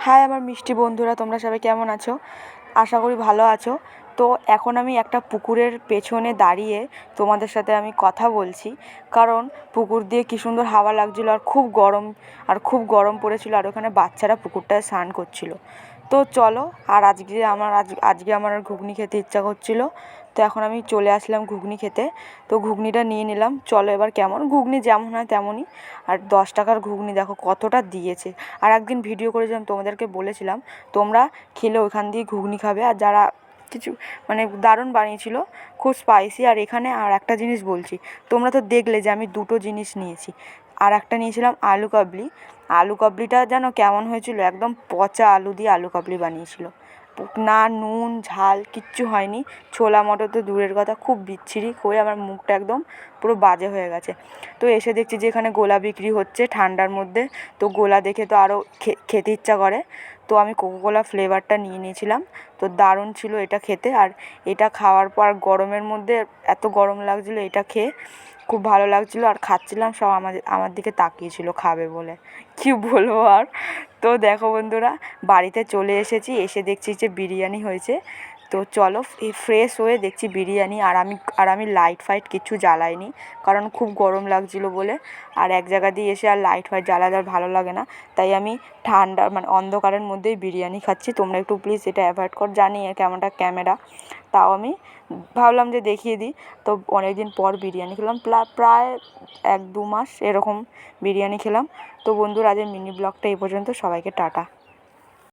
High আমার মিষ্টি বন্ধুরা, তোমরা সবাই কেমন আছো? আশা করি ভালো আছো। তো এখন আমি একটা পুকুরের পেছনে দাঁড়িয়ে তোমাদের সাথে আমি কথা বলছি, কারণ পুকুর দিয়ে কী সুন্দর হাওয়া লাগছিলো আর খুব গরম পড়েছিল, আর ওখানে বাচ্চারা পুকুরটায় স্নান করছিল। তো চলো, আর আজকে আমার আর ঘুগনি খেতে ইচ্ছা করছিলো, তো এখন আমি চলে আসলাম ঘুগনি খেতে। তো ঘুগনিটা নিয়ে নিলাম। চলো এবার কেমন ঘুগনি যেমন হয় তেমনই। আর 10 টাকার ঘুগনি দেখো কতটা দিয়েছে। আর একদিন ভিডিও করেছিলাম, তোমাদেরকে বলেছিলাম তোমরা খেলে ওইখান দিয়ে ঘুগনি খাবে, আর যারা কিছু মানে দারুণ বানিয়েছিল, খুব স্পাইসি। আর এখানে আর একটা জিনিস বলছি, তোমরা তো দেখলে যে আমি দুটো জিনিস নিয়েছি। আর একটা নিয়েছিলাম আলু কাবলি। আলু কাবলিটা যেন কেমন হয়েছিল, একদম পচা আলু দিয়ে আলু কাবলি বানিয়েছিল। না নুন ঝাল কিচ্ছু হয়নি। ছোলা মটর তো দূরের কথা, খুব বিচ্ছিরি করে আমার মুখটা একদম পুরো বাজে হয়ে গেছে। তো এসে দেখছি যে এখানে গোলা বিক্রি হচ্ছে ঠান্ডার মধ্যে। তো গোলা দেখে তো আরও খেতে ইচ্ছা করে। তো আমি কোকোকোলা ফ্লেভারটা নিয়ে নিয়েছিলাম। তো দারুণ ছিল এটা খেতে। আর এটা খাওয়ার পর গরমের মধ্যে এত গরম লাগছিলো, এটা খেয়ে খুব ভালো লাগছিলো। আর খাচ্ছিলাম, সব আমার দিকে তাকিয়েছিল খাবে বলে, কি বলবো আর। তো দেখো বন্ধুরা, বাড়িতে চলে এসেছি, এসে দেখছি যে বিরিয়ানি হয়েছে। তো চলো ফ্রেশ হয়ে দেখছি বিরিয়ানি। আর আমি লাইট ফাইট কিছু জ্বালাইনি, কারণ খুব গরম লাগছিলো বলে। আর এক জায়গা দিয়ে এসে আর লাইট ফাইট জ্বালাতে আর ভালো লাগে না, তাই আমি ঠান্ডা অন্ধকারের মধ্যেই বিরিয়ানি খাচ্ছি। তোমরা একটু প্লিজ এটা অ্যাভয়েড কর, জানি কেমনটা ক্যামেরা, তাও আমি ভাবলাম যে দেখিয়ে দিই। তো অনেক দিন পর বিরিয়ানি খেলাম, প্রায় 1-2 মাস এরকম বিরিয়ানি খেলাম। তো বন্ধুরা, আজকের মিনি ব্লগটা এই পর্যন্ত। সবাইকে টাটা।